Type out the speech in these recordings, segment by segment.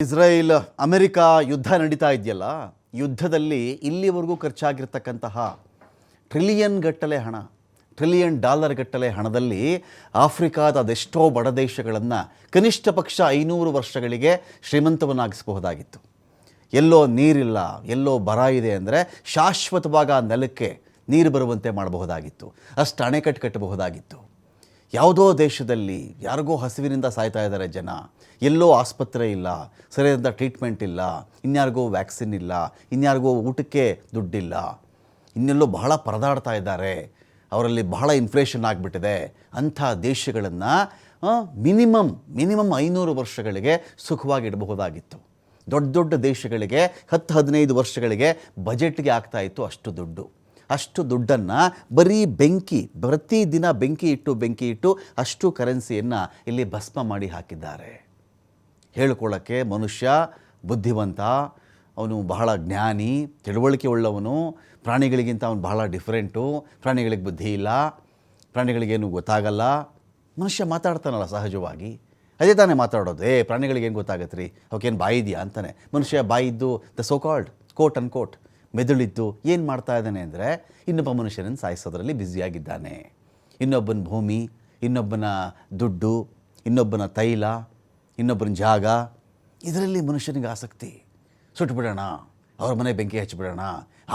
Israel America ಯುದ್ಧ ನಡೀತಾ ಇದೆಯಲ್ಲ, ಯುದ್ಧದಲ್ಲಿ ಇಲ್ಲಿವರೆಗೂ ಖರ್ಚಾಗಿರ್ತಕ್ಕಂತಹ ಟ್ರಿಲಿಯನ್ ಡಾಲರ್ ಗಟ್ಟಲೆ ಹಣದಲ್ಲಿ ಆಫ್ರಿಕಾದ ಅದೆಷ್ಟೋ ಬಡ ದೇಶಗಳನ್ನು ಕನಿಷ್ಠ ಪಕ್ಷ 500 ವರ್ಷಗಳಿಗೆ ಶ್ರೀಮಂತವನ್ನಾಗಿಸಬಹುದಾಗಿತ್ತು. ಎಲ್ಲೋ ನೀರಿಲ್ಲ, ಎಲ್ಲೋ ಬರ ಇದೆ ಅಂದರೆ ಶಾಶ್ವತವಾಗಿ ಆ ನೆಲಕ್ಕೆ ನೀರು ಬರುವಂತೆ ಮಾಡಬಹುದಾಗಿತ್ತು. ಅಷ್ಟು ಅಣೆಕಟ್ಟು ಕಟ್ಟಬಹುದಾಗಿತ್ತು. ಯಾವುದೋ ದೇಶದಲ್ಲಿ ಯಾರಿಗೋ ಹಸಿವಿನಿಂದ ಸಾಯ್ತಾ ಇದ್ದಾರೆ ಜನ, ಎಲ್ಲೋ ಆಸ್ಪತ್ರೆ ಇಲ್ಲ, ಸರಿಯಾದ ಟ್ರೀಟ್ಮೆಂಟ್ ಇಲ್ಲ, ಇನ್ಯಾರಿಗೋ ವ್ಯಾಕ್ಸಿನ್ ಇಲ್ಲ, ಇನ್ಯಾರಿಗೋ ಊಟಕ್ಕೆ ದುಡ್ಡಿಲ್ಲ, ಇನ್ನೆಲ್ಲೋ ಬಹಳ ಪರದಾಡ್ತಾ ಇದ್ದಾರೆ, ಅವರಲ್ಲಿ ಬಹಳ ಇನ್ಫ್ಲೇಷನ್ ಆಗಿಬಿಟ್ಟಿದೆ. ಅಂಥ ದೇಶಗಳನ್ನು ಮಿನಿಮಮ್ 500 ವರ್ಷಗಳಿಗೆ ಸುಖವಾಗಿ ಇಡಬಹುದಾಗಿತ್ತು. ದೊಡ್ಡ ದೇಶಗಳಿಗೆ 10-15 ವರ್ಷಗಳಿಗೆ ಬಜೆಟ್ಗೆ ಆಗ್ತಾಯಿತ್ತು ಅಷ್ಟು ದುಡ್ಡನ್ನು ಬರೀ ಪ್ರತಿದಿನ ಬೆಂಕಿ ಇಟ್ಟು ಅಷ್ಟು ಕರೆನ್ಸಿಯನ್ನು ಇಲ್ಲಿ ಭಸ್ಮ ಮಾಡಿ ಹಾಕಿದ್ದಾರೆ. ಹೇಳ್ಕೊಳ್ಳೋಕ್ಕೆ ಮನುಷ್ಯ ಬುದ್ಧಿವಂತ, ಅವನು ಬಹಳ ಜ್ಞಾನಿ, ತಿಳುವಳಿಕೆ ಉಳ್ಳವನು, ಪ್ರಾಣಿಗಳಿಗಿಂತ ಅವನು ಬಹಳ ಡಿಫ್ರೆಂಟು, ಪ್ರಾಣಿಗಳಿಗೆ ಬುದ್ಧಿ ಇಲ್ಲ, ಪ್ರಾಣಿಗಳಿಗೇನು ಗೊತ್ತಾಗಲ್ಲ. ಮನುಷ್ಯ ಮಾತಾಡ್ತಾನಲ್ಲ ಸಹಜವಾಗಿ, ಅದೇ ತಾನೇ ಮಾತಾಡೋದು. ಪ್ರಾಣಿಗಳಿಗೇನು ಗೊತ್ತಾಗತ್ತೆ ರೀ, ಅವಕ್ಕೇನು ಬಾಯಿ ಇದೆಯಾ ಅಂತಾನೆ. ಮನುಷ್ಯ ಬಾಯಿದ್ದು ದ ಸೋ ಕಾಲ್ಡ್ ಕೋಟ್ ಅನ್ಕೋಟ್ ಮೆದುಳಿದ್ದು ಏನು ಮಾಡ್ತಾ ಇದ್ದಾನೆ ಅಂದರೆ ಇನ್ನೊಬ್ಬ ಮನುಷ್ಯನನ್ನು ಸಾಯಿಸೋದ್ರಲ್ಲಿ ಬ್ಯುಸಿಯಾಗಿದ್ದಾನೆ. ಇನ್ನೊಬ್ಬನ ಭೂಮಿ, ಇನ್ನೊಬ್ಬನ ದುಡ್ಡು, ಇನ್ನೊಬ್ಬನ ತೈಲ, ಇನ್ನೊಬ್ಬನ ಜಾಗ, ಇದರಲ್ಲಿ ಮನುಷ್ಯನಿಗೆ ಆಸಕ್ತಿ. ಸುಟ್ಬಿಡೋಣ, ಅವ್ರ ಮನೆ ಬೆಂಕಿ ಹಚ್ಚಿಬಿಡೋಣ,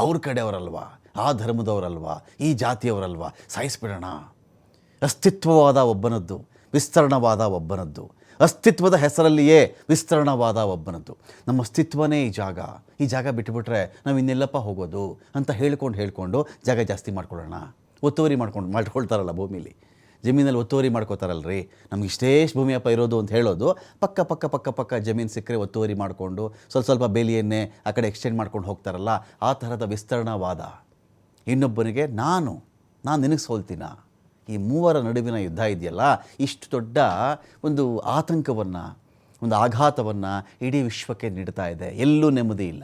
ಅವ್ರ ಕಡೆಯವರಲ್ವಾ, ಆ ಧರ್ಮದವರಲ್ವಾ, ಈ ಜಾತಿಯವರಲ್ವಾ, ಸಾಯಿಸ್ಬಿಡೋಣ. ಅಸ್ತಿತ್ವವಾದ ಒಬ್ಬನದ್ದು, ವಿಸ್ತರಣವಾದ ಒಬ್ಬನದ್ದು, ಅಸ್ತಿತ್ವದ ಹೆಸರಲ್ಲಿಯೇ ವಿಸ್ತರಣವಾದ ಒಬ್ಬನದ್ದು. ನಮ್ಮ ಅಸ್ತಿತ್ವನೇ ಈ ಜಾಗ ಬಿಟ್ಟುಬಿಟ್ರೆ ನಾವು ಇನ್ನೆಲ್ಲಪ್ಪ ಹೋಗೋದು ಅಂತ ಹೇಳ್ಕೊಂಡು ಜಾಗ ಜಾಸ್ತಿ ಮಾಡ್ಕೊಳ್ಳೋಣ. ಒತ್ತುವರಿ ಮಾಡ್ಕೊಳ್ತಾರಲ್ಲ ಭೂಮಿಲಿ, ಜಮೀನಲ್ಲಿ ಒತ್ತುವರಿ ಮಾಡ್ಕೋತಾರಲ್ರಿ. ನಮ್ಗೆ ಇಷ್ಟೇಷ್ಟು ಭೂಮಿಯಪ್ಪ ಇರೋದು ಅಂತ ಹೇಳೋದು, ಪಕ್ಕ ಜಮೀನು ಸಿಕ್ಕರೆ ಒತ್ತುವರಿ ಮಾಡಿಕೊಂಡು ಸ್ವಲ್ಪ ಬೇಲಿಯನ್ನೇ ಆ ಕಡೆ ಎಕ್ಸ್ಟೆಂಡ್ ಮಾಡ್ಕೊಂಡು ಹೋಗ್ತಾರಲ್ಲ, ಆ ಥರದ ವಿಸ್ತರಣವಾದ. ಇನ್ನೊಬ್ಬನಿಗೆ ನಾನು ನಿನಗೆ ಸೋಲ್ತೀನ. ಈ ಮೂವರ ನಡುವಿನ ಯುದ್ಧ ಇದೆಯಲ್ಲ, ಇಷ್ಟು ದೊಡ್ಡ ಒಂದು ಆತಂಕವನ್ನು, ಒಂದು ಆಘಾತವನ್ನು ಇಡೀ ವಿಶ್ವಕ್ಕೆ ನೀಡ್ತಾ ಇದೆ. ಎಲ್ಲೂ ನೆಮ್ಮದಿ ಇಲ್ಲ,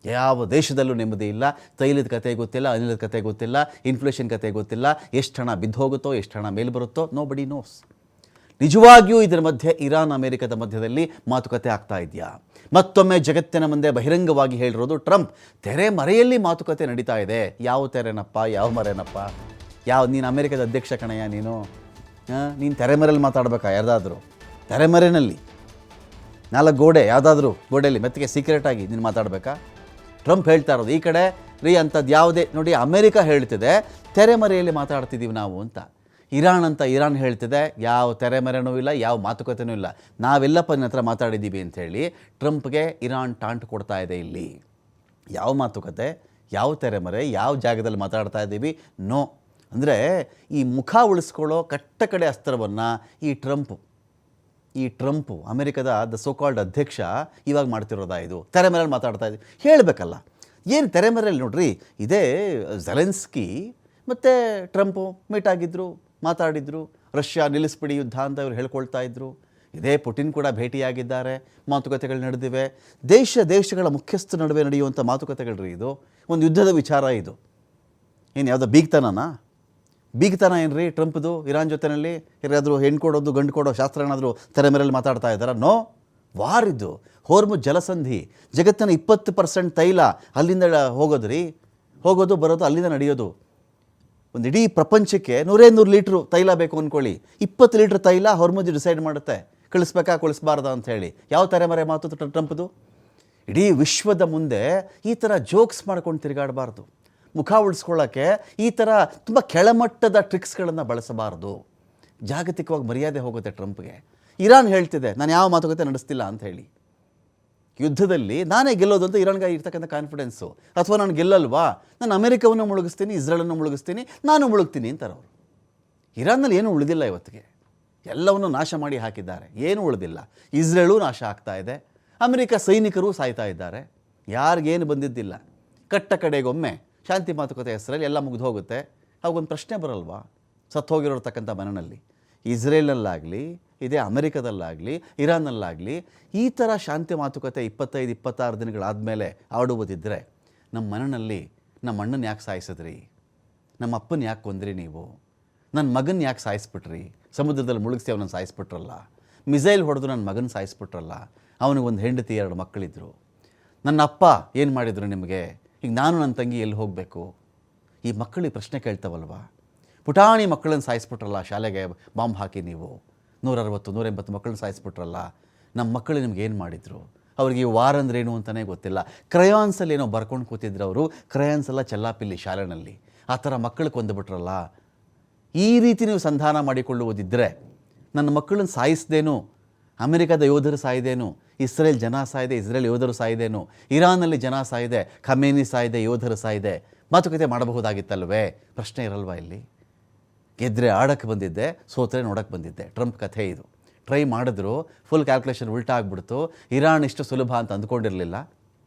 ಯಾವ ದೇಶದಲ್ಲೂ ನೆಮ್ಮದಿ ಇಲ್ಲ. ತೈಲದ ಕತೆ ಗೊತ್ತಿಲ್ಲ, ಅನಿಲದ ಕತೆ ಗೊತ್ತಿಲ್ಲ, ಇನ್ಫ್ಲೇಷನ್ ಕತೆ ಗೊತ್ತಿಲ್ಲ, ಎಷ್ಟು ಹಣ ಬಿದ್ದು ಹೋಗುತ್ತೋ, ಎಷ್ಟು ಹಣ ಮೇಲೆ ಬರುತ್ತೋ, ನೋಬಡಿ ನೋಸ್. ನಿಜವಾಗಿಯೂ ಇದರ ಮಧ್ಯೆ ಇರಾನ್ ಅಮೆರಿಕದ ಮಧ್ಯದಲ್ಲಿ ಮಾತುಕತೆ ಆಗ್ತಾ ಇದೆಯಾ? ಮತ್ತೊಮ್ಮೆ ಜಗತ್ತಿನ ಮುಂದೆ ಬಹಿರಂಗವಾಗಿ ಹೇಳಿರೋದು ಟ್ರಂಪ್, ತೆರೆ ಮರೆಯಲ್ಲಿ ಮಾತುಕತೆ ನಡೀತಾ ಇದೆ. ಯಾವ ತೆರೆನಪ್ಪ, ಯಾವ ಮರೆನಪ್ಪ? ನೀನು ಅಮೆರಿಕದ ಅಧ್ಯಕ್ಷ ಕಣಯ್ಯ, ನೀನು ತೆರೆಮರೆಯಲ್ಲಿ ಮಾತಾಡಬೇಕಾ? ಯಾರ್ದಾದ್ರೂ ತೆರೆಮರೆಯಲ್ಲಿ 4 ಗೋಡೆ, ಯಾವುದಾದ್ರೂ ಗೋಡೆಯಲ್ಲಿ ಮೆತ್ತಿಗೆ ಸೀಕ್ರೆಟಾಗಿ ನೀನು ಮಾತಾಡಬೇಕಾ? ಟ್ರಂಪ್ ಹೇಳ್ತಾ ಇರೋದು ಈ ಕಡೆ ರೀ ಅಂಥದ್ದು ಯಾವುದೇ ನೋಡಿ. ಅಮೆರಿಕ ಹೇಳ್ತಿದೆ ತೆರೆಮರೆಯಲ್ಲಿ ಮಾತಾಡ್ತಿದ್ದೀವಿ ನಾವು ಅಂತ. ಇರಾನ್ ಹೇಳ್ತಿದೆ ಯಾವ ತೆರೆಮರೆನೂ ಇಲ್ಲ, ಯಾವ ಮಾತುಕತೆನೂ ಇಲ್ಲ, ನಾವೆಲ್ಲಪ್ಪ ನಿನ್ನ ಹತ್ರ ಮಾತಾಡಿದ್ದೀವಿ ಅಂಥೇಳಿ ಟ್ರಂಪ್ಗೆ ಇರಾನ್ ಟಾಂಟ್ ಕೊಡ್ತಾ ಇದೆ. ಇಲ್ಲಿ ಯಾವ ಮಾತುಕತೆ, ಯಾವ ತೆರೆಮರೆ, ಯಾವ ಜಾಗದಲ್ಲಿ ಮಾತಾಡ್ತಾ ಇದ್ದೀವಿ? ನೋ. ಅಂದರೆ ಈ ಮುಖ ಉಳಿಸ್ಕೊಳ್ಳೋ ಕಟ್ಟಕಡೆ ಅಸ್ತ್ರವನ್ನು ಈ ಟ್ರಂಪು ಅಮೆರಿಕದ ದ ಸೋ ಕಾಲ್ಡ್ ಅಧ್ಯಕ್ಷ ಇವಾಗ ಮಾಡ್ತಿರೋದಾ? ಇದು ತೆರೆಮರೆಯಲ್ಲಿ ಮಾತಾಡ್ತಾ ಇದ್ದೀವಿ ಹೇಳಬೇಕಲ್ಲ. ಏನು ತೆರೆಮರೆಯಲ್ಲಿ ನೋಡ್ರಿ, ಇದೇ ಝೆಲೆನ್ಸ್ಕಿ ಮತ್ತು ಟ್ರಂಪು ಮೀಟ್ ಆಗಿದ್ದರು, ಮಾತಾಡಿದರು, ರಷ್ಯಾ ನಿಲ್ಲಿಸ್ಬಿಡಿ ಯುದ್ಧ ಅಂತ ಇವರು ಹೇಳ್ಕೊಳ್ತಾ ಇದ್ದರು. ಇದೇ ಪುಟಿನ್ ಕೂಡ ಭೇಟಿಯಾಗಿದ್ದಾರೆ, ಮಾತುಕತೆಗಳು ನಡೆದಿವೆ. ದೇಶಗಳ ಮುಖ್ಯಸ್ಥರ ನಡುವೆ ನಡೆಯುವಂಥ ಮಾತುಕತೆಗಳು ರೀ ಇದು. ಒಂದು ಯುದ್ಧದ ವಿಚಾರ ಇದು. ಏನು ಯಾವುದೋ ಬೀಗ್ತನ ಏನು ರೀ ಟ್ರಂಪ್ದು ಇರಾನ್ ಜೊತೆಯಲ್ಲಿ? ಯಾರಾದರೂ ಹೆಣ್ಣು ಕೊಡೋದು ಗಂಡು ಕೊಡೋ ಶಾಸ್ತ್ರ ಏನಾದರೂ ತೆರೆಮರೆಯಲ್ಲಿ ಮಾತಾಡ್ತಾ ಇದ್ದಾರಾ? ನೋ. ವಾರ್ ಇದು. ಹೋರ್ಮುಜ್ ಜಲಸಂಧಿ, ಜಗತ್ತಿನ 20% ತೈಲ ಅಲ್ಲಿಂದ ಹೋಗೋದು ಬರೋದು ಅಲ್ಲಿಂದ ನಡೆಯೋದು. ಒಂದು ಇಡೀ ಪ್ರಪಂಚಕ್ಕೆ 100 ಲೀಟ್ರು ತೈಲ ಬೇಕು ಅಂದ್ಕೊಳ್ಳಿ, 20 ಲೀಟ್ರ್ ತೈಲ ಹೋರ್ಮುಜ್ ಡಿಸೈಡ್ ಮಾಡುತ್ತೆ ಕಳಿಸ್ಬಾರ್ದ ಅಂತ ಹೇಳಿ. ಯಾವ ತೆರೆಮರೆ ಮಾತು ಟ್ರಂಪ್ದು? ಇಡೀ ವಿಶ್ವದ ಮುಂದೆ ಈ ಥರ ಜೋಕ್ಸ್ ಮಾಡ್ಕೊಂಡು ತಿರುಗಾಡಬಾರ್ದು. ಮುಖ ಉಳಿಸ್ಕೊಳ್ಳೋಕ್ಕೆ ಈ ಥರ ತುಂಬ ಕೆಳಮಟ್ಟದ ಟ್ರಿಕ್ಸ್ಗಳನ್ನು ಬಳಸಬಾರ್ದು. ಜಾಗತಿಕವಾಗಿ ಮರ್ಯಾದೆ ಹೋಗುತ್ತೆ ಟ್ರಂಪ್ಗೆ. ಇರಾನ್ ಹೇಳ್ತಿದೆ ನಾನು ಯಾವ ಮಾತುಕತೆ ನಡೆಸ್ತಿಲ್ಲ ಅಂತ ಹೇಳಿ. ಯುದ್ಧದಲ್ಲಿ ನಾನೇ ಗೆಲ್ಲೋದು ಅಂತ ಇರಾನ್ಗೆ ಇರ್ತಕ್ಕಂಥ ಕಾನ್ಫಿಡೆನ್ಸು. ಅಥವಾ ನಾನು ಗೆಲ್ಲಲ್ವಾ, ನಾನು ಅಮೆರಿಕವನ್ನು ಮುಳುಗಿಸ್ತೀನಿ, ಇಸ್ರೇಲನ್ನು ಮುಳುಗಿಸ್ತೀನಿ, ನಾನು ಮುಳುಗ್ತೀನಿ ಅಂತಾರೆ ಅವರು. ಇರಾನ್ನಲ್ಲಿ ಏನೂ ಉಳಿದಿಲ್ಲ ಇವತ್ತಿಗೆ, ಎಲ್ಲವನ್ನು ನಾಶ ಮಾಡಿ ಹಾಕಿದ್ದಾರೆ, ಏನೂ ಉಳಿದಿಲ್ಲ. ಇಸ್ರೇಲು ನಾಶ ಆಗ್ತಾ ಇದೆ, ಅಮೆರಿಕ ಸೈನಿಕರು ಸಾಯ್ತಾ ಇದ್ದಾರೆ, ಯಾರಿಗೇನು ಬಂದಿದ್ದಿಲ್ಲ. ಕಟ್ಟ ಕಡೆಗೊಮ್ಮೆ ಶಾಂತಿ ಮಾತುಕತೆ ಹೆಸರಲ್ಲಿ ಎಲ್ಲ ಮುಗಿದು ಹೋಗುತ್ತೆ. ಅವಾಗೊಂದು ಪ್ರಶ್ನೆ ಬರಲ್ವಾ ಸತ್ತೋಗಿರೋರ್ತಕ್ಕಂಥ ಮನೆಯಲ್ಲಿ? ಇಸ್ರೇಲಲ್ಲಾಗಲಿ, ಇದೇ ಅಮೆರಿಕದಲ್ಲಾಗಲಿ, ಇರಾನ್ನಲ್ಲಾಗಲಿ ಈ ಥರ ಶಾಂತಿ ಮಾತುಕತೆ 25-26 ದಿನಗಳಾದಮೇಲೆ ಆಡುವುದಿದ್ದರೆ ನಮ್ಮ ಮನೆಯಲ್ಲಿ ನಮ್ಮ ಅಣ್ಣನ ಯಾಕೆ ಸಾಯಿಸಿದ್ರಿ, ನಮ್ಮ ಅಪ್ಪನ ಯಾಕೆ ಕೊಂದ್ರಿ ನೀವು, ನನ್ನ ಮಗನ ಯಾಕೆ ಸಾಯಿಸ್ಬಿಟ್ರಿ, ಸಮುದ್ರದಲ್ಲಿ ಮುಳುಗಿಸಿ ಅವನನ್ನು ಸಾಯಿಸ್ಬಿಟ್ರಲ್ಲ, ಮಿಸೈಲ್ ಹೊಡೆದು ನನ್ನ ಮಗನ ಸಾಯಿಸ್ಬಿಟ್ರಲ್ಲ, ಅವನಿಗೊಂದು ಹೆಂಡತಿ 2 ಮಕ್ಕಳಿದ್ರು. ನನ್ನ ಅಪ್ಪ ಏನು ಮಾಡಿದರು ನಿಮಗೆ, ಈಗ ನಾನು ನನ್ನ ತಂಗಿ ಎಲ್ಲಿ ಹೋಗಬೇಕು? ಈ ಮಕ್ಕಳಿಗೆ ಪ್ರಶ್ನೆ ಕೇಳ್ತಾವಲ್ವ. ಪುಟಾಣಿ ಮಕ್ಕಳನ್ನು ಸಾಯಿಸ್ಬಿಟ್ರಲ್ಲ, ಶಾಲೆಗೆ ಬಾಂಬ್ ಹಾಕಿ ನೀವು 160-180 ಮಕ್ಕಳನ್ನ ಸಾಯಿಸ್ಬಿಟ್ರಲ್ಲ, ನಮ್ಮ ಮಕ್ಕಳು ನಿಮ್ಗೆ ಏನು ಮಾಡಿದರು? ಅವ್ರಿಗೆ ಈ ವಾರ ಅಂದ್ರೇನು ಅಂತಲೇ ಗೊತ್ತಿಲ್ಲ. ಕ್ರಯಾನ್ಸಲ್ಲಿ ಏನೋ ಬರ್ಕೊಂಡು ಕೂತಿದ್ರು ಅವರು, ಕ್ರಯಾನ್ಸ್ ಎಲ್ಲ ಚೆಲ್ಲಾಪಿಲ್ಲಿ ಶಾಲೆನಲ್ಲಿ, ಆ ಥರ ಮಕ್ಕಳು ಕೊಂದುಬಿಟ್ರಲ್ಲ. ಈ ರೀತಿ ನೀವು ಸಂಧಾನ ಮಾಡಿಕೊಳ್ಳುವುದಿದ್ದರೆ ನನ್ನ ಮಕ್ಕಳನ್ನು ಸಾಯಿಸ್ದೇನು, ಅಮೆರಿಕದ ಯೋಧರು ಸಾಯ್ದೇನು, ಇಸ್ರೇಲ್ ಜನ ಸಾಯಿದೆ, ಇಸ್ರೇಲ್ ಯೋಧರು ಸಾಯ್ದೇನು, ಇರಾನಲ್ಲಿ ಜನ ಸಾಯಿದೆ, ಖಮೇನಿ ಸಾಯಿದೆ, ಯೋಧರು ಸಾಯಿದೆ, ಮಾತುಕತೆ ಮಾಡಬಹುದಾಗಿತ್ತಲ್ವೇ? ಪ್ರಶ್ನೆ ಇರಲ್ವಾ ಇಲ್ಲಿ? ಗೆದ್ದರೆ ಆಡೋಕ್ಕೆ ಬಂದಿದ್ದೆ, ಸೋತ್ರೆ ನೋಡೋಕ್ಕೆ ಬಂದಿದ್ದೆ. ಟ್ರಂಪ್ ಕಥೆ ಇದು. ಟ್ರೈ ಮಾಡಿದ್ರು, ಫುಲ್ ಕ್ಯಾಲ್ಕುಲೇಷನ್ ಉಲ್ಟಾ ಆಗಿಬಿಡ್ತು. ಇರಾನ್ ಇಷ್ಟು ಸುಲಭ ಅಂತ ಅಂದ್ಕೊಂಡಿರಲಿಲ್ಲ,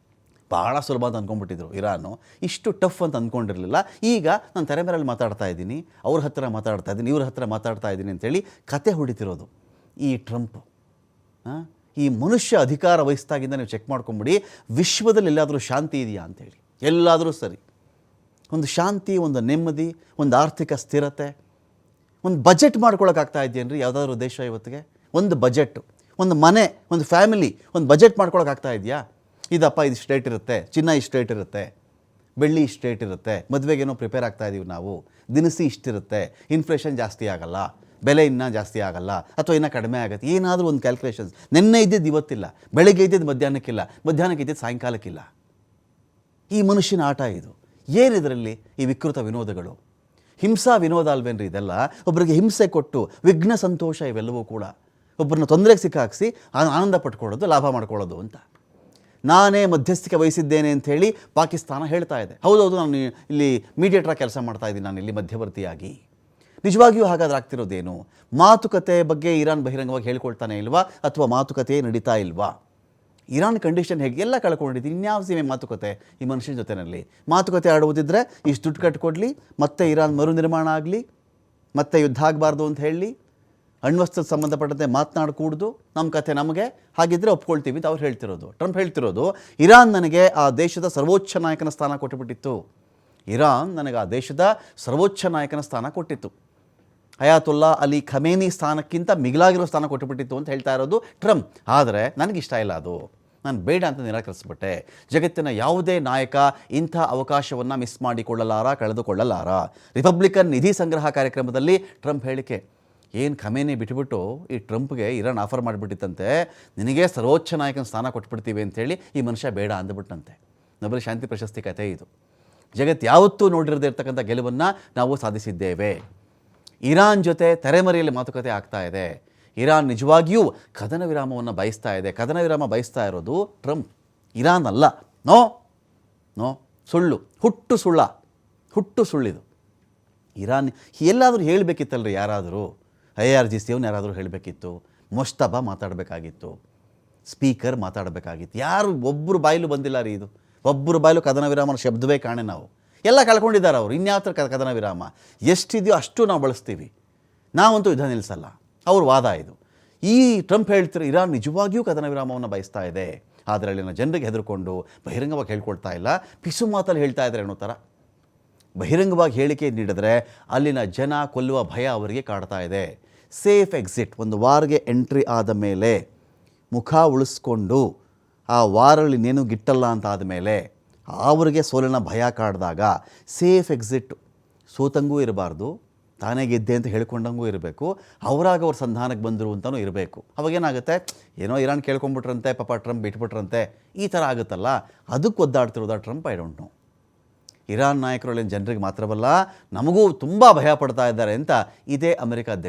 ಭಾಳ ಸುಲಭ ಅಂತ ಅಂದ್ಕೊಂಡ್ಬಿಟ್ಟಿದ್ರು. ಇರಾನು ಇಷ್ಟು ಟಫ್ ಅಂತ ಅಂದ್ಕೊಂಡಿರಲಿಲ್ಲ. ಈಗ ನಾನು ತೆರೆ ಮೇರಲ್ಲಿ ಮಾತಾಡ್ತಾ ಇದ್ದೀನಿ, ಅವ್ರ ಹತ್ರ ಮಾತಾಡ್ತಾ ಇದ್ದೀನಿ, ಇವ್ರ ಹತ್ರ ಮಾತಾಡ್ತಾ ಇದ್ದೀನಿ ಅಂತೇಳಿ ಕತೆ ಹೊಡಿತಿರೋದು ಈ ಟ್ರಂಪ್. ಈ ಮನುಷ್ಯ ಅಧಿಕಾರ ವಹಿಸ್ದಾಗಿಂದ ನೀವು ಚೆಕ್ ಮಾಡ್ಕೊಂಬಿಡಿ, ವಿಶ್ವದಲ್ಲಿ ಎಲ್ಲಾದರೂ ಶಾಂತಿ ಇದೆಯಾ ಅಂತೇಳಿ. ಎಲ್ಲಾದರೂ ಸರಿ, ಒಂದು ಶಾಂತಿ, ಒಂದು ನೆಮ್ಮದಿ, ಒಂದು ಆರ್ಥಿಕ ಸ್ಥಿರತೆ, ಒಂದು ಬಜೆಟ್ ಮಾಡ್ಕೊಳಕ್ಕಾಗ್ತಾ ಇದೆಯೇನ್ರಿ ಯಾವುದಾದ್ರೂ ದೇಶ ಇವತ್ತಿಗೆ? ಒಂದು ಬಜೆಟ್, ಒಂದು ಮನೆ, ಒಂದು ಫ್ಯಾಮಿಲಿ, ಒಂದು ಬಜೆಟ್ ಮಾಡ್ಕೊಳಕ್ಕಾಗ್ತಾ ಇದೆಯಾ? ಇದಪ್ಪ ಇದು ಸ್ಟೇಟ್ ಇರುತ್ತೆ, ಚಿನ್ನ ಇಷ್ಟು ರೇಟ್ ಇರುತ್ತೆ, ಬೆಳ್ಳಿ ಇಷ್ಟು ರೇಟ್ ಇರುತ್ತೆ, ಮದುವೆಗೇನೋ ಪ್ರಿಪೇರ್ ಆಗ್ತಾ ಇದ್ದೀವಿ ನಾವು, ದಿನಸಿ ಇಷ್ಟಿರುತ್ತೆ, ಇನ್ಫ್ಲೇಷನ್ ಜಾಸ್ತಿ ಆಗಲ್ಲ, ಬೆಲೆ ಇನ್ನೂ ಜಾಸ್ತಿ ಆಗಲ್ಲ, ಅಥವಾ ಇನ್ನೂ ಕಡಿಮೆ ಆಗುತ್ತೆ, ಏನಾದರೂ ಒಂದು ಕ್ಯಾಲ್ಕುಲೇಷನ್ಸ್. ನೆನ್ನೆ ಇದ್ದಿದ್ದು ಇವತ್ತಿಲ್ಲ, ಬೆಳಗ್ಗೆ ಇದ್ದಿದ್ದು ಮಧ್ಯಾಹ್ನಕ್ಕಿಲ್ಲ, ಮಧ್ಯಾಹ್ನಕ್ಕೆ ಇದ್ದಿದ್ದು ಸಾಯಂಕಾಲಕ್ಕಿಲ್ಲ. ಈ ಮನುಷ್ಯನ ಆಟ ಇದು. ಏನಿದರಲ್ಲಿ ಈ ವಿಕೃತ ವಿನೋದಗಳು? ಹಿಂಸಾ ವಿನೋದ ಅಲ್ವೇನ್ರಿ ಇದೆಲ್ಲ? ಒಬ್ಬರಿಗೆ ಹಿಂಸೆ ಕೊಟ್ಟು ವಿಘ್ನ ಸಂತೋಷ ಇವೆಲ್ಲವೂ ಕೂಡ. ಒಬ್ಬರನ್ನ ತೊಂದರೆಗೆ ಸಿಕ್ಕಾಕ್ಸಿ ಆನಂದ ಪಟ್ಕೊಳ್ಳೋದು, ಲಾಭ ಮಾಡ್ಕೊಳ್ಳೋದು ಅಂತ. ನಾನೇ ಮಧ್ಯಸ್ಥಿಕೆ ವಹಿಸಿದ್ದೇನೆ ಅಂಥೇಳಿ ಪಾಕಿಸ್ತಾನ ಹೇಳ್ತಾ ಇದೆ. ಹೌದೌದು, ನಾನು ಇಲ್ಲಿ ಮೀಡಿಯೇಟ್ರಾಗಿ ಕೆಲಸ ಮಾಡ್ತಾ ಇದ್ದೀನಿ, ನಾನು ಇಲ್ಲಿ ಮಧ್ಯವರ್ತಿಯಾಗಿ. ನಿಜವಾಗಿಯೂ ಹಾಗಾದ್ರೆ ಆಗ್ತಿರೋದೇನು? ಮಾತುಕತೆ ಬಗ್ಗೆ ಇರಾನ್ ಬಹಿರಂಗವಾಗಿ ಹೇಳ್ಕೊಳ್ತಾನೆ ಇಲ್ವಾ, ಅಥವಾ ಮಾತುಕತೆ ನಡೀತಾ ಇಲ್ವಾ? ಇರಾನ್ ಕಂಡೀಷನ್ ಹೇಗೆ ಎಲ್ಲ ಕಳ್ಕೊಂಡಿದ್ದೀನಿ, ಇನ್ಯಾವ ಸೀಮೆ ಮಾತುಕತೆ ಈ ಮನುಷ್ಯನ ಜೊತೆಯಲ್ಲಿ? ಮಾತುಕತೆ ಆಡುವುದಿದ್ದರೆ ಇಷ್ಟು ದುಡ್ಡು ಕಟ್ಕೊಡ್ಲಿ, ಮತ್ತೆ ಇರಾನ್ ಮರು ನಿರ್ಮಾಣ ಆಗಲಿ, ಮತ್ತೆ ಯುದ್ಧ ಆಗಬಾರ್ದು ಅಂತ ಹೇಳಿ, ಅಣ್ವಸ್ತ್ರದ ಸಂಬಂಧಪಟ್ಟಂತೆ ಮಾತನಾಡಕೂಡ್ದು, ನಮ್ಮ ಕಥೆ ನಮಗೆ, ಹಾಗಿದ್ದರೆ ಒಪ್ಕೊಳ್ತೀವಿ ಅಂತ ಅವ್ರು ಹೇಳ್ತಿರೋದು. ಟ್ರಂಪ್ ಹೇಳ್ತಿರೋದು, ಇರಾನ್ ನನಗೆ ಆ ದೇಶದ ಸರ್ವೋಚ್ಚ ನಾಯಕನ ಸ್ಥಾನ ಕೊಟ್ಟುಬಿಟ್ಟಿತ್ತು. ಇರಾನ್ ನನಗೆ ಆ ದೇಶದ ಸರ್ವೋಚ್ಚ ನಾಯಕನ ಸ್ಥಾನ ಕೊಟ್ಟಿತ್ತು, ಅಯಾತುಲ್ಲಾ ಅಲಿ ಖಮೇನಿ ಸ್ಥಾನಕ್ಕಿಂತ ಮಿಗಿಲಾಗಿರೋ ಸ್ಥಾನ ಕೊಟ್ಟುಬಿಟ್ಟಿತ್ತು ಅಂತ ಹೇಳ್ತಾ ಇರೋದು ಟ್ರಂಪ್. ಆದರೆ ನನಗಿಷ್ಟ ಇಲ್ಲ ಅದು, ನಾನು ಬೇಡ ಅಂತ ನಿರಾಕರಿಸ್ಬಿಟ್ಟೆ. ಜಗತ್ತಿನ ಯಾವುದೇ ನಾಯಕ ಇಂಥ ಅವಕಾಶವನ್ನು ಮಿಸ್ ಮಾಡಿಕೊಳ್ಳಲಾರ, ಕಳೆದುಕೊಳ್ಳಲಾರ. ರಿಪಬ್ಲಿಕನ್ ನಿಧಿ ಸಂಗ್ರಹ ಕಾರ್ಯಕ್ರಮದಲ್ಲಿ ಟ್ರಂಪ್ ಹೇಳಿಕೆ, ಏನು ಖಮೇನಿ ಬಿಟ್ಟುಬಿಟ್ಟು ಈ ಟ್ರಂಪ್ಗೆ ಇರಾನ್ ಆಫರ್ ಮಾಡಿಬಿಟ್ಟಿತ್ತಂತೆ, ನಿನಗೆ ಸರ್ವೋಚ್ಚ ನಾಯಕನ ಸ್ಥಾನ ಕೊಟ್ಬಿಡ್ತೀವಿ ಅಂಥೇಳಿ ಈ ಮನುಷ್ಯ ಬೇಡ ಅಂದ್ಬಿಟ್ಟಂತೆ. ನೊಬೆಲ್ ಶಾಂತಿ ಪ್ರಶಸ್ತಿ ಕಥೆ ಇದು. ಜಗತ್ತು ಯಾವತ್ತೂ ನೋಡಿರದೇ ಇರ್ತಕ್ಕಂಥ ಗೆಲುವನ್ನು ನಾವು ಸಾಧಿಸಿದ್ದೇವೆ. ಇರಾನ್ ಜೊತೆ ತೆರೆಮರೆಯಲ್ಲಿ ಮಾತುಕತೆ ಆಗ್ತಾ ಇದೆ. ಇರಾನ್ ನಿಜವಾಗಿಯೂ ಕದನ ವಿರಾಮವನ್ನು ಬಯಸ್ತಾ ಇದೆ. ಕದನ ವಿರಾಮ ಬಯಸ್ತಾ ಇರೋದು ಟ್ರಂಪ್, ಇರಾನ್ ಅಲ್ಲ. ನೋ ನೋ, ಸುಳ್ಳು, ಹುಟ್ಟು ಸುಳ್ಳಿದು. ಇರಾನ್ ಎಲ್ಲಾದರೂ ಹೇಳಬೇಕಿತ್ತಲ್ರಿ, ಯಾರಾದರೂ IRGC ಅವನು ಯಾರಾದರೂ ಹೇಳಬೇಕಿತ್ತು, ಮೊಸ್ತಬಾ ಮಾತಾಡಬೇಕಾಗಿತ್ತು, ಸ್ಪೀಕರ್ ಮಾತಾಡಬೇಕಾಗಿತ್ತು. ಯಾರು ಒಬ್ಬರು ಬಾಯಿಲು ಬಂದಿಲ್ಲ ರೀ ಇದು. ಒಬ್ಬರು ಬಾಯಿಲು ಕದನ ವಿರಾಮನ ಶಬ್ದವೇ ಕಾಣೆ. ನಾವು ಎಲ್ಲ ಕಳ್ಕೊಂಡಿದ್ದಾರೆ ಅವರು. ಇನ್ಯಾವ ಥರ ಕದನ ವಿರಾಮ ಎಷ್ಟಿದೆಯೋ ಅಷ್ಟು ನಾವು ಬಳಸ್ತೀವಿ, ನಾವಂತೂ ಯುದ್ಧ ನಿಲ್ಲಿಸಲ್ಲ. ಅವ್ರ ವಾದ ಇದು. ಈ ಟ್ರಂಪ್ ಹೇಳ್ತಾರೆ ಇರಾನ್ ನಿಜವಾಗಿಯೂ ಕದನ ವಿರಾಮವನ್ನು ಬಯಸ್ತಾ ಇದೆ, ಆದರೆ ಅಲ್ಲಿನ ಜನರಿಗೆ ಹೆದರ್ಕೊಂಡು ಬಹಿರಂಗವಾಗಿ ಹೇಳ್ಕೊಳ್ತಾ ಇಲ್ಲ, ಪಿಸು ಮಾತಲ್ಲಿ ಹೇಳ್ತಾ ಇದ್ದಾರೆ ಅನ್ನೋ ಥರ. ಬಹಿರಂಗವಾಗಿ ಹೇಳಿಕೆ ನೀಡಿದ್ರೆ ಅಲ್ಲಿನ ಜನ ಕೊಲ್ಲುವ ಭಯ ಅವರಿಗೆ ಕಾಡ್ತಾ ಇದೆ. ಸೇಫ್ ಎಕ್ಸಿಟ್, ಒಂದು ವಾರ್ಗೆ ಎಂಟ್ರಿ ಆದ ಮೇಲೆ ಮುಖ ಉಳಿಸ್ಕೊಂಡು ಆ ವಾರಲ್ಲಿ ಇನ್ನೇನು ಗಿಟ್ಟಲ್ಲ ಅಂತ ಆದಮೇಲೆ ಅವರಿಗೆ ಸೋಲಿನ ಭಯ ಕಾಡಿದಾಗ ಸೇಫ್ ಎಕ್ಸಿಟ್, ಸೋತಂಗೂ ಇರಬಾರ್ದು, ತಾನೇ ಗೆದ್ದೆ ಅಂತ ಹೇಳ್ಕೊಂಡಂಗೂ ಇರಬೇಕು, ಅವರಾಗ ಅವ್ರ ಸಂಧಾನಕ್ಕೆ ಬಂದರು ಅಂತಲೂ ಇರಬೇಕು. ಅವಾಗೇನಾಗುತ್ತೆ, ಏನೋ ಇರಾನ್ ಕೇಳ್ಕೊಂಬಿಟ್ರಂತೆ, ಪಾಪ ಟ್ರಂಪ್ ಬಿಟ್ಬಿಟ್ರಂತೆ, ಈ ಥರ ಆಗುತ್ತಲ್ಲ, ಅದಕ್ಕೆ ಒದ್ದಾಡ್ತಿರೋದ Trump? I don't know. Iran ನಾಯಕರಲ್ಲಿನ ಜನರಿಗೆ ಮಾತ್ರವಲ್ಲ, ನಮಗೂ ತುಂಬ ಭಯ ಪಡ್ತಾ ಇದ್ದಾರೆ ಅಂತ ಇದೇ ಅಮೆರಿಕ ಅಧ್ಯಕ್ಷ